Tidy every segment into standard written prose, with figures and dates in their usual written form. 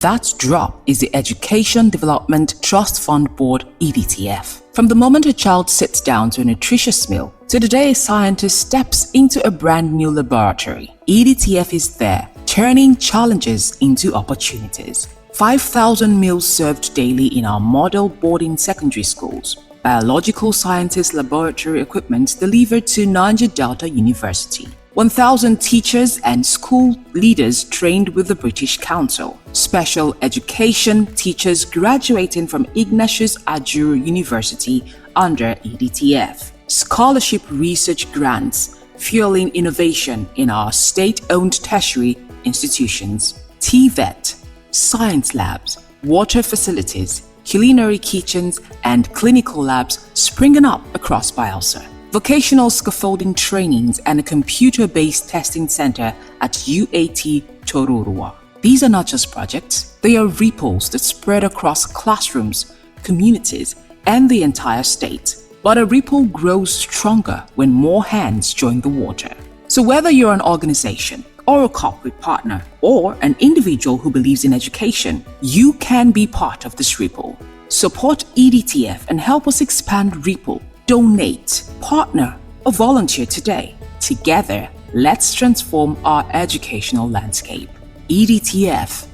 That drop is the Education Development Trust Fund Board (EDTF). From the moment a child sits down to a nutritious meal to the day a scientist steps into a brand new laboratory, EDTF is there, turning challenges into opportunities. 5,000 meals served daily in our model boarding secondary schools. Biological sciences laboratory equipment delivered to Niger Delta University. 1,000 teachers and school leaders trained with the British Council. Special education teachers graduating from Ignatius Ajuru University under EDTF. Scholarship research grants fueling innovation in our state-owned tertiary institutions. TVET, science labs, water facilities, culinary kitchens, and clinical labs springing up across Bielsa. Vocational scaffolding trainings and a computer-based testing center at UAT Tororua. These are not just projects, they are ripples that spread across classrooms, communities, and the entire state. But a ripple grows stronger when more hands join the water. So whether you're an organization, or a corporate partner, or an individual who believes in education, you can be part of this ripple. Support EDTF and help us expand Ripple. Donate, partner, or volunteer today. Together, let's transform our educational landscape. EDTF,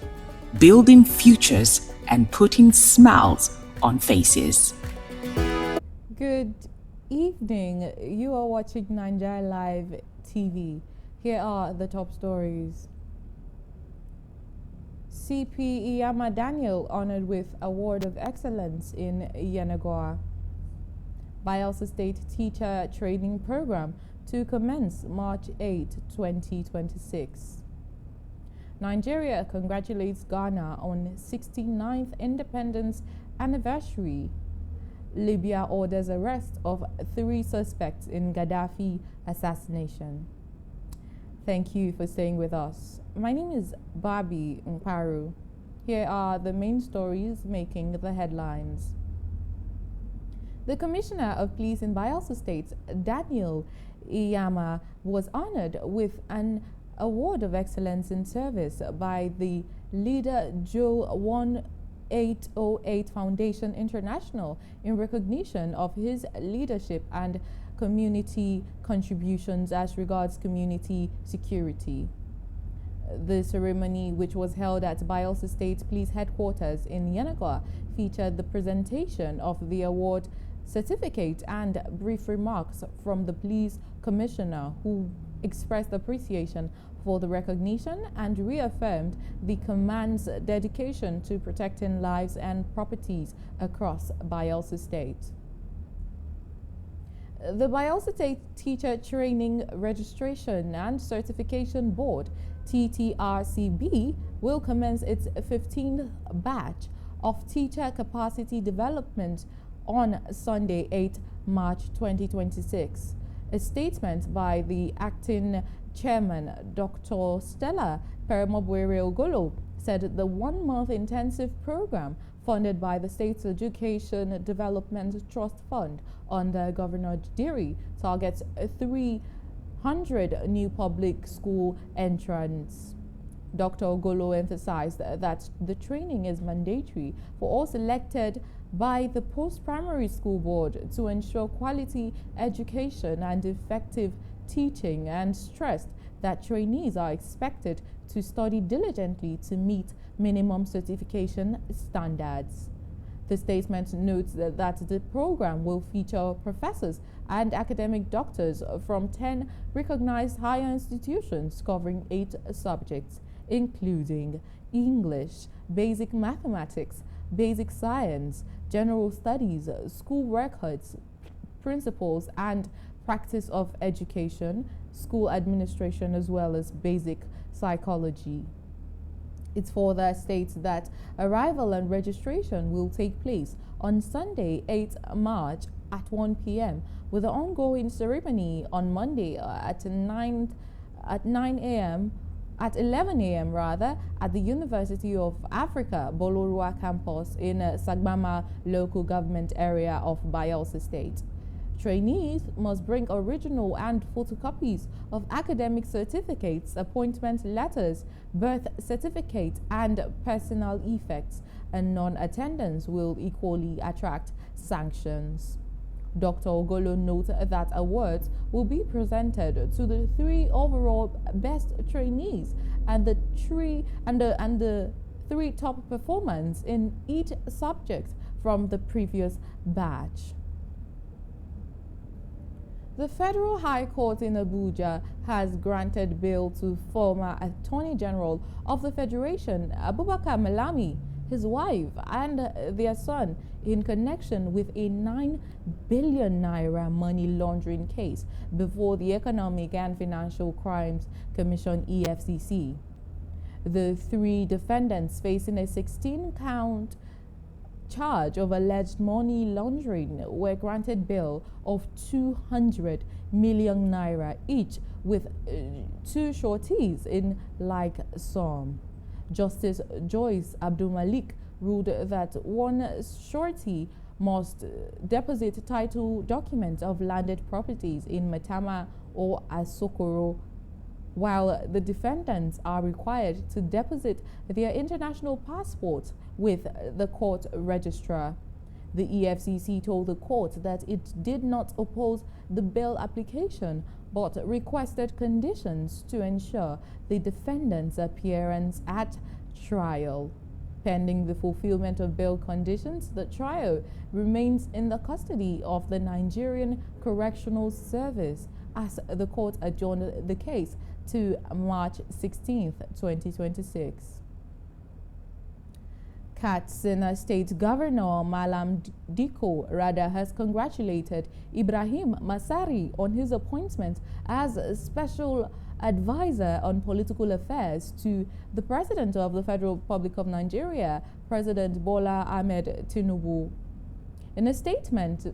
building futures and putting smiles on faces. Good evening. You are watching Nigeria Live TV. Here are the top stories. CP Iyama Daniel honored with Award of Excellence in Yenagoa. Bielsa State Teacher Training Program to commence March 8, 2026. Nigeria congratulates Ghana on 69th independence anniversary. Libya orders arrest of 3 suspects in Gaddafi assassination. Thank you for staying with us. My name is Barbie Mkparu. Here are the main stories making the headlines. The Commissioner of Police in Bielsa State, Daniel Iyama, was honored with an Award of Excellence in Service by the Leader Joe 1808 Foundation International in recognition of his leadership and community contributions as regards community security. The ceremony, which was held at Bielsa State Police Headquarters in Yenagoa, featured the presentation of the award certificate and brief remarks from the police commissioner, who expressed appreciation for the recognition and reaffirmed the command's dedication to protecting lives and properties across Bielsa State. The Bielsa State Teacher Training Registration and Certification Board, TTRCB, will commence its 15th batch of teacher capacity development on Sunday, 8 March 2026. A statement by the acting chairman, Dr. Stella Perimobwere-Ogolo, said the one-month intensive program funded by the State's Education Development Trust Fund under Governor Diri targets 300 new public school entrants. Dr. Ogolo emphasized that the training is mandatory for all selected by the Post-Primary School Board to ensure quality education and effective teaching, and stressed that trainees are expected to study diligently to meet minimum certification standards. The statement notes that the program will feature professors and academic doctors from 10 recognized higher institutions covering 8 subjects, including English, basic mathematics, basic science, general studies, school records, principles and practice of education, school administration, as well as basic psychology. It further states that arrival and registration will take place on Sunday, 8 March at 1 p.m. with the ongoing ceremony on Monday at 11 a.m. rather, at the University of Africa Bolorua campus in Sagbama local government area of Bielsa State. Trainees must bring original and photocopies of academic certificates, appointment letters, birth certificates, and personal effects, and non-attendance will equally attract sanctions. Dr. Ogolo noted that awards will be presented to the 3 overall best trainees and the 3 top performers in each subject from the previous batch. The Federal High Court in Abuja has granted bail to former Attorney General of the Federation, Abubakar Malami, his wife, and their son in connection with a 9 billion naira money laundering case before the Economic and Financial Crimes Commission (EFCC). The 3 defendants facing a 16-count charge of alleged money laundering were granted bail of 200 million naira each, with 2 sureties in like sum. Justice Joyce Abdul-Malik ruled that one surety must deposit title documents of landed properties in Matama or Asokoro, while the defendants are required to deposit their international passports with the court registrar. The EFCC told the court that it did not oppose the bail application, but requested conditions to ensure the defendants' appearance at trial. Pending the fulfillment of bail conditions, the trio remains in the custody of the Nigerian Correctional Service as the court adjourned the case to March 16, 2026. Katsina State Governor Malam Diko Rada has congratulated Ibrahim Masari on his appointment as a special advisor on political affairs to the President of the Federal Republic of Nigeria, President Bola Ahmed Tinubu. In a statement,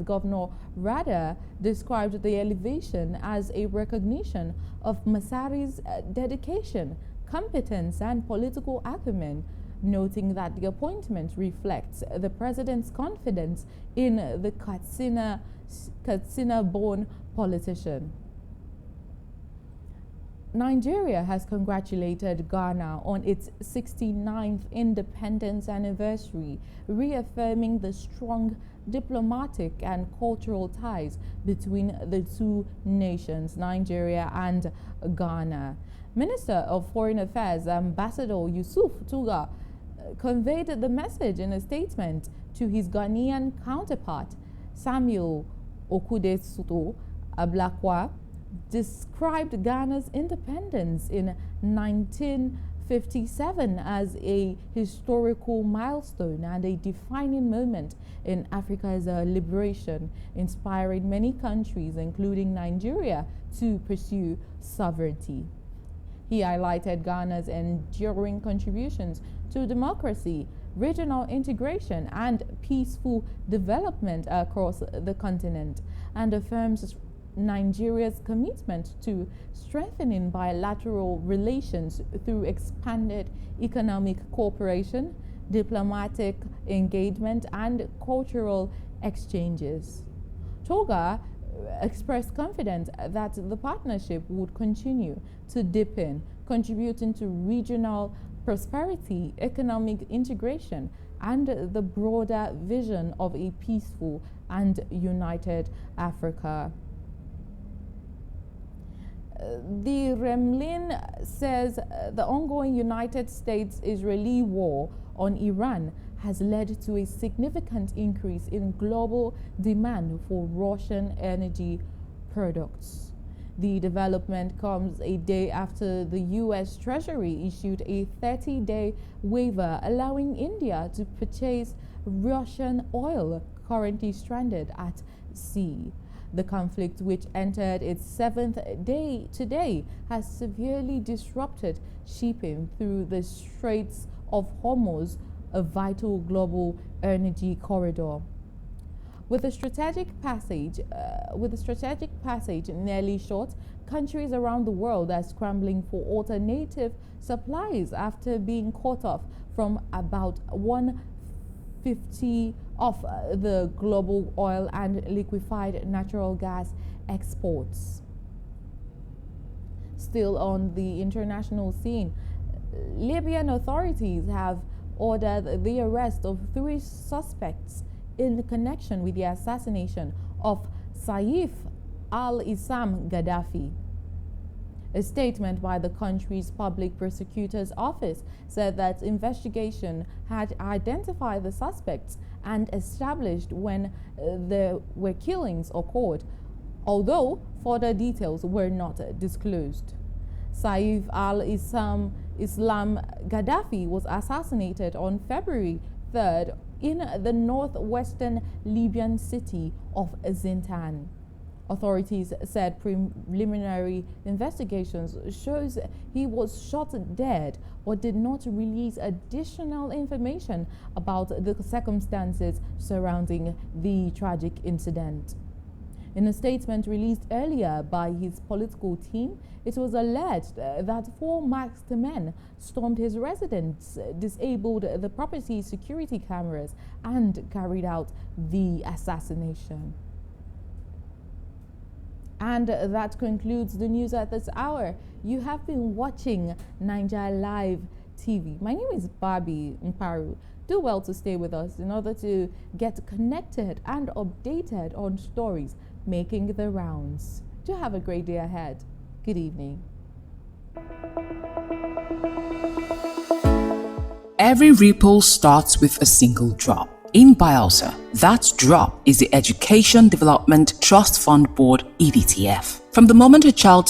Governor Rada described the elevation as a recognition of Masari's dedication, competence, and political acumen, noting that the appointment reflects the president's confidence in the Katsina-born politician. Nigeria has congratulated Ghana on its 69th independence anniversary, reaffirming the strong diplomatic and cultural ties between the 2 nations, Nigeria and Ghana. Minister of Foreign Affairs, Ambassador Yusuf Tuga, conveyed the message in a statement to his Ghanaian counterpart. Samuel Okudesuto Ablakwa described Ghana's independence in 1957 as a historical milestone and a defining moment in Africa's liberation, inspiring many countries, including Nigeria, to pursue sovereignty. He highlighted Ghana's enduring contributions to democracy, regional integration, and peaceful development across the continent, and affirms Nigeria's commitment to strengthening bilateral relations through expanded economic cooperation, diplomatic engagement, and cultural exchanges. Toga expressed confidence that the partnership would continue to deepen, contributing to regional prosperity, economic integration, and the broader vision of a peaceful and united Africa. The Kremlin says the ongoing United States-Israeli war on Iran has led to a significant increase in global demand for Russian energy products. The development comes a day after the U.S. Treasury issued a 30-day waiver allowing India to purchase Russian oil currently stranded at sea. The conflict, which entered its 7th day today, has severely disrupted shipping through the Straits of Hormuz, a vital global energy corridor. With the strategic passage nearly short, countries around the world are scrambling for alternative supplies after being cut off from about 1/5 50% of the global oil and liquefied natural gas exports. Still on the international scene, Libyan authorities have ordered the arrest of 3 suspects in connection with the assassination of Saif al-Islam Gaddafi. A statement by the country's public prosecutor's office said that investigation had identified the suspects and established when there were killings occurred, although further details were not disclosed. Saif al-Islam Gaddafi was assassinated on February 3rd in the northwestern Libyan city of Zintan. Authorities said preliminary investigations shows he was shot dead but did not release additional information about the circumstances surrounding the tragic incident. In a statement released earlier by his political team, it was alleged that 4 masked men stormed his residence, disabled the property's security cameras, and carried out the assassination. And that concludes the news at this hour. You have been watching Niger Live TV. My name is Barbie Mkparu. Do well to stay with us in order to get connected and updated on stories making the rounds. Do have a great day ahead. Good evening. Every ripple starts with a single drop. In Bielsa, that drop is the Education Development Trust Fund Board (EDTF). From the moment a child